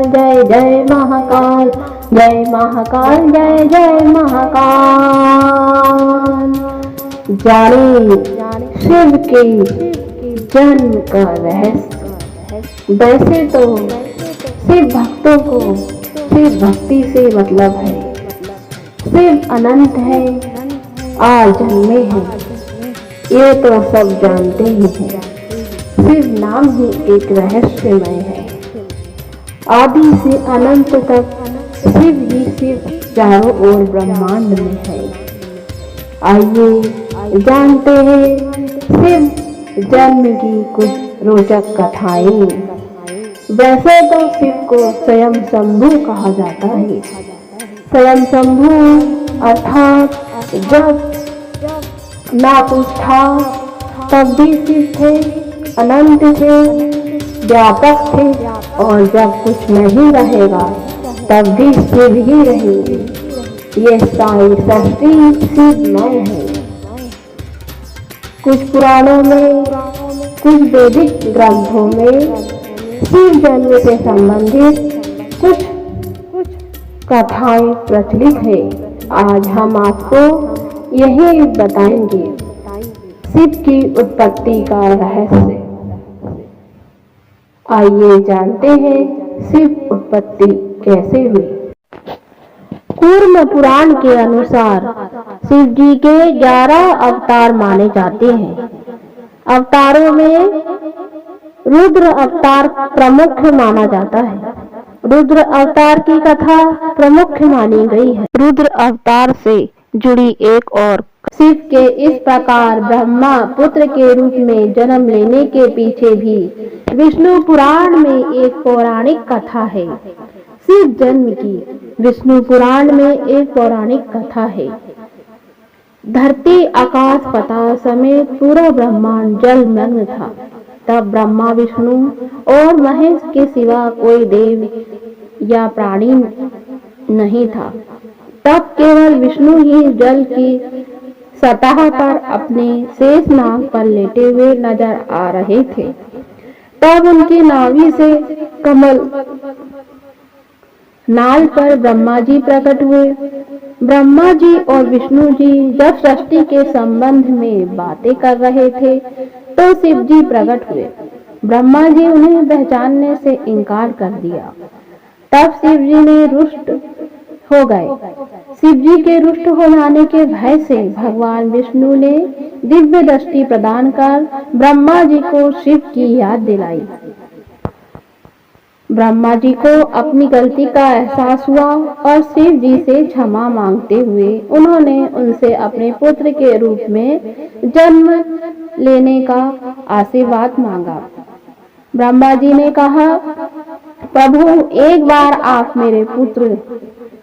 महाकाल जय जय महाकाल, जय महाकाल जय जय महाकाल। जाने शिव के जन्म का रहस्य। वैसे तो शिव भक्तों को शिव भक्ति से मतलब है। शिव अनंत है, आज जन्मे हैं, ये तो सब जानते ही हैं। शिव नाम ही एक रहस्यमय है। आदि से अनंत तक शिव ही शिव चारों ओर ब्रह्मांड में है। आइए जानते हैं शिव जन्म की कुछ रोचक कथाएं। वैसे तो शिव को स्वयं शंभु कहा जाता है। स्वयं शंभु अर्थात जब ना कुछ था तब भी शिव थे, अनंत थे, व्यापक थे, और जब कुछ नहीं रहेगा तब भी शिव ही रहेंगे। ये सारी सृष्टि शिवमय है। कुछ पुराणों में, कुछ वैदिक ग्रंथों में शिव जन्म से संबंधित कुछ कथाएं प्रचलित है। आज हम आपको यही बताएंगे शिव की उत्पत्ति का रहस्य। आइए जानते हैं शिव उत्पत्ति कैसे हुई। कूर्म पुराण के अनुसार शिव जी के 11 अवतार माने जाते हैं। अवतारों में रुद्र अवतार प्रमुख माना जाता है। रुद्र अवतार की कथा प्रमुख मानी गई है। रुद्र अवतार से जुड़ी एक और शिव के इस प्रकार ब्रह्मा पुत्र के रूप में जन्म लेने के पीछे भी विष्णु पुराण में एक पौराणिक कथा है। शिव जन्म की विष्णु पुराण में एक पौराणिक कथा है। धरती, आकाश, पाताल समेत पूरा ब्रह्मांड जलमग्न था। तब ब्रह्मा, विष्णु और महेश के सिवा कोई देव या प्राणी नहीं था। तब केवल विष्णु ही जल की सतह पर अपने शेष नाग पर लेटे हुए नजर आ रहे थे। तब उनकी नाभि से कमल नाल पर ब्रह्मा जी प्रकट हुए। ब्रह्मा जी और विष्णु जी जब सृष्टि के संबंध में बातें कर रहे थे तो शिव जी प्रकट हुए। ब्रह्मा जी उन्हें पहचानने से इनकार कर दिया। तब शिव जी ने रुष्ट हो गए। शिव जी के रुष्ट हो जाने के भय से भगवान विष्णु ने दिव्य दृष्टि प्रदान कर ब्रह्मा जी को शिव की याद दिलाई। ब्रह्मा जी को अपनी गलती का एहसास हुआ और शिव जी से क्षमा मांगते हुए उन्होंने उनसे अपने पुत्र के रूप में जन्म लेने का आशीर्वाद मांगा। ब्रह्मा जी ने कहा, प्रभु, एक बार आप मेरे पुत्र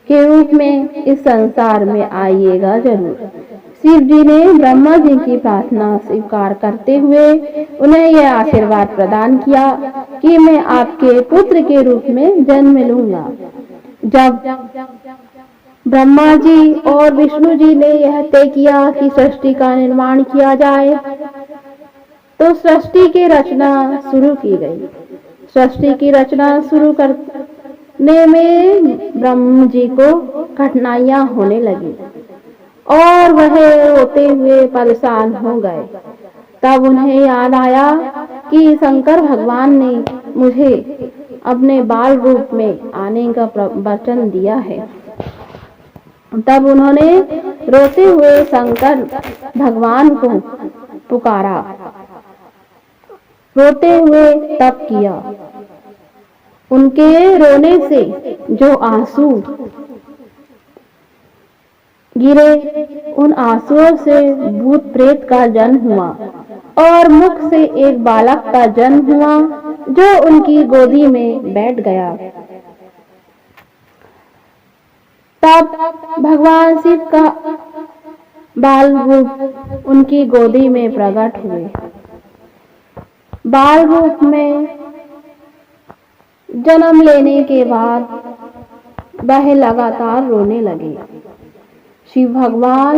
के रूप में इस संसार में आइएगा जरूर। शिव जी ने ब्रह्मा जी की प्रार्थना स्वीकार करते हुए उन्हें यह आशीर्वाद प्रदान किया कि मैं आपके पुत्र के रूप में जन्म लूंगा। जब ब्रह्मा जी और विष्णु जी ने यह तय किया कि सृष्टि का निर्माण किया जाए तो सृष्टि की रचना शुरू की गई। सृष्टि की रचना शुरू करने में ब्रह्मा जी को कठिनाइयां होने लगी और वह रोते हुए परेशान हो गए। तब उन्हें याद आया कि शंकर भगवान ने मुझे अपने बाल रूप में आने का वचन दिया है। तब उन्होंने रोते हुए शंकर भगवान को पुकारा। रोते हुए तप किया। उनके रोने से जो आंसू गिरे, उन आंसुओं से भूत प्रेत का जन्म हुआ और मुख से एक बालक का जन्म हुआ जो उनकी गोदी में बैठ गया। तब भगवान शिव का बाल रूप उनकी गोदी में प्रकट हुए। बाल रूप में जन्म लेने के बाद वह लगातार रोने लगे। शिव भगवान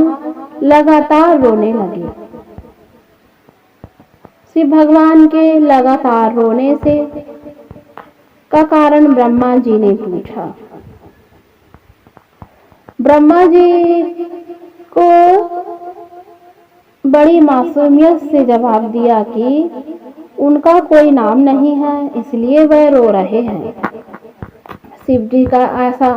लगातार रोने लगे। शिव भगवान के लगातार रोने से का कारण ब्रह्मा जी ने पूछा। ब्रह्मा जी को बड़ी मासूमियत से जवाब दिया कि उनका कोई नाम नहीं है, इसलिए वह रो रहे हैं। शिव जी का ऐसा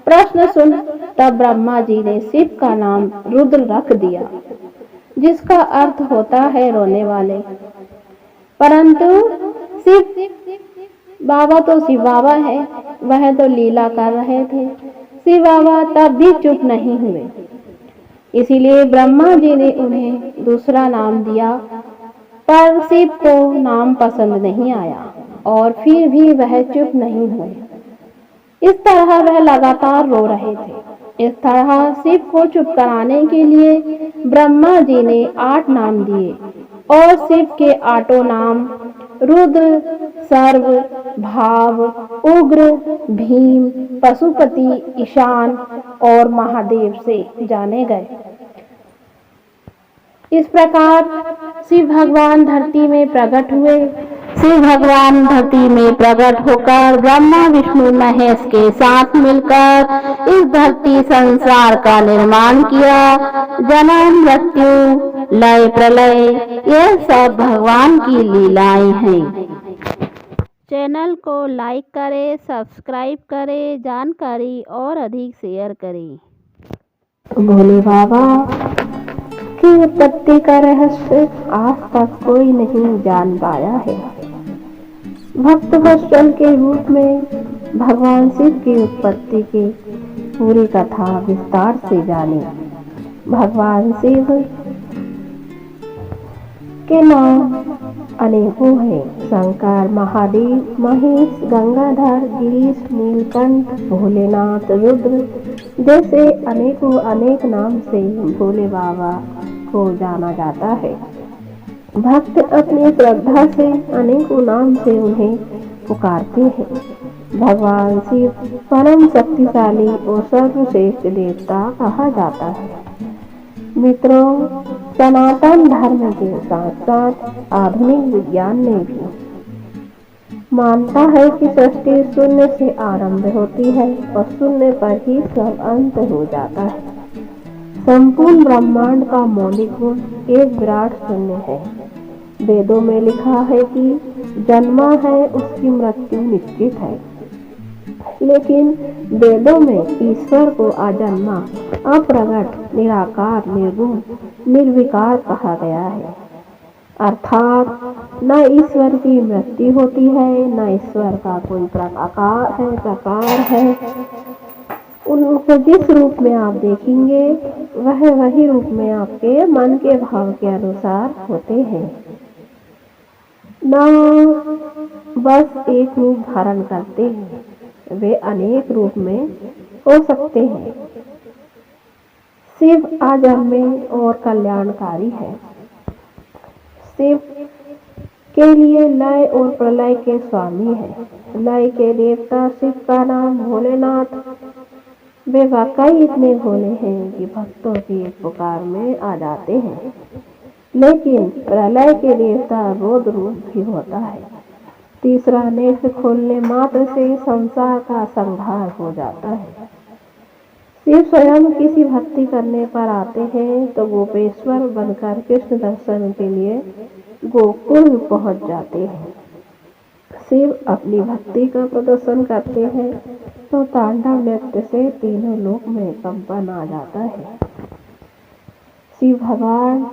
प्रश्न सुन तब ब्रह्मा जी ने शिव का नाम रुद्र रख दिया, जिसका अर्थ होता है रोने वाले। परंतु शिव बाबा तो शिव बाबा है, वह तो लीला कर रहे थे। शिव बाबा तब भी चुप नहीं हुए, इसीलिए ब्रह्मा जी ने उन्हें दूसरा नाम दिया। पर शिव को नाम पसंद नहीं आया और फिर भी वह चुप नहीं हुए। इस तरह वह लगातार रो रहे थे। इस तरह शिव को चुप कराने के लिए ब्रह्मा जी ने 8 नाम दिए और शिव के 8 नाम रुद्र, सर्व, भाव, उग्र, भीम, पशुपति, ईशान और महादेव से जाने गए। इस प्रकार शिव भगवान धरती में प्रकट हुए। शिव भगवान धरती में प्रकट होकर ब्रह्मा विष्णु महेश के साथ मिलकर इस धरती संसार का निर्माण किया। जन्म, मृत्यु, लय, प्रलय, यह सब भगवान की लीलाएं हैं। चैनल को लाइक करें, सब्सक्राइब करें, जानकारी और अधिक शेयर करें। भोले बाबा की उत्पत्ति का रहस्य आज तक कोई नहीं जान पाया है। भक्त वत्सल के रूप में भगवान शिव की उत्पत्ति की पूरी कथा विस्तार से जाने। भगवान शिव के नाम अनेकों हैं। शंकर, महादेव, महेश, गंगाधर, गिरीश, नीलकंठ, भोलेनाथ, रुद्र जैसे अनेक नाम से भोले बाबा को जाना जाता है। भक्त अपनी श्रद्धा से अनेकों नाम से उन्हें पुकारते हैं। भगवान शिव परम शक्तिशाली और सर्वश्रेष्ठ देवता कहा जाता है। मित्रों, सनातन धर्म के साथ साथ आधुनिक विज्ञान ने भी मानता है कि सृष्टि शून्य से आरंभ होती है और शून्य पर ही सब अंत हो जाता है। संपूर्ण ब्रह्मांड का मौलिक गुण एक विराट शून्य है। वेदों में लिखा है कि जन्मा है उसकी मृत्यु निश्चित है, लेकिन वेदों में ईश्वर को अजन्मा, अप्रगट, निराकार, निर्गुण, निर्विकार कहा गया है। अर्थात न ईश्वर की मृत्यु होती है, न ईश्वर का कोई प्रकार है। उनको जिस रूप में आप देखेंगे वह वही रूप में आपके मन के भाव के अनुसार होते हैं, न बस एक रूप धारण करते हैं, वे अनेक रूप में हो सकते हैं। शिव अजन्मे और कल्याणकारी है। शिव के लिए लय और प्रलय के स्वामी है। लय के देवता शिव का नाम भोलेनाथ। वे वाकई इतने भोले हैं कि भक्तों की एक पुकार में आ जाते हैं। लेकिन प्रलय के देवता रुद्र रूप भी होता है। तीसरा नेत्र खोलने मात्र से संसार का संहार हो जाता है। शिव स्वयं किसी भक्ति करने पर आते हैं तो गोपेश्वर बनकर कृष्ण दर्शन के लिए गोकुल पहुंच जाते हैं। शिव अपनी भक्ति का प्रदर्शन करते हैं तो तांडव नृत्य से तीनों लोक में कंपन आ जाता है। शिव भगवान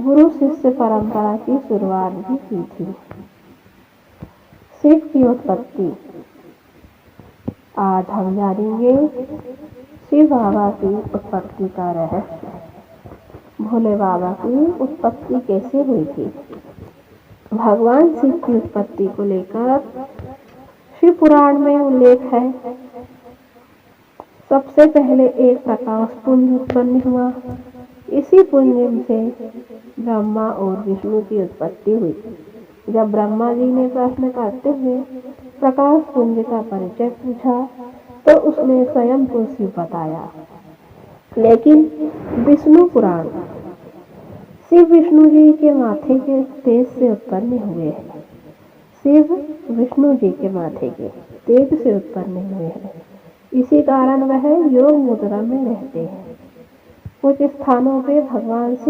गुरु शिष्य परंपरा की शुरुआत भी की थी। शिव की उत्पत्ति आज हम जानेंगे। शिव बाबा की उत्पत्ति का रहस्य। भोले बाबा की उत्पत्ति कैसे हुई थी? भगवान शिव की उत्पत्ति को लेकर शिव पुराण में उल्लेख है। सबसे पहले एक प्रकाश पुंज उत्पन्न हुआ। इसी पुंज से ब्रह्मा और विष्णु की उत्पत्ति हुई। जब ब्रह्मा जी ने प्रश्न करते हुए प्रकाश पुंज का परिचय पूछा तो उसने स्वयं को शिव बताया। लेकिन विष्णु पुराण शिव विष्णु जी के माथे के तेज से उत्पन्न हुए हैं। शिव विष्णु जी के माथे के तेज से उत्पन्न हुए हैं। इसी कारण वह योग मुद्रा में रहते हैं। कुछ स्थानों पे भगवान शिव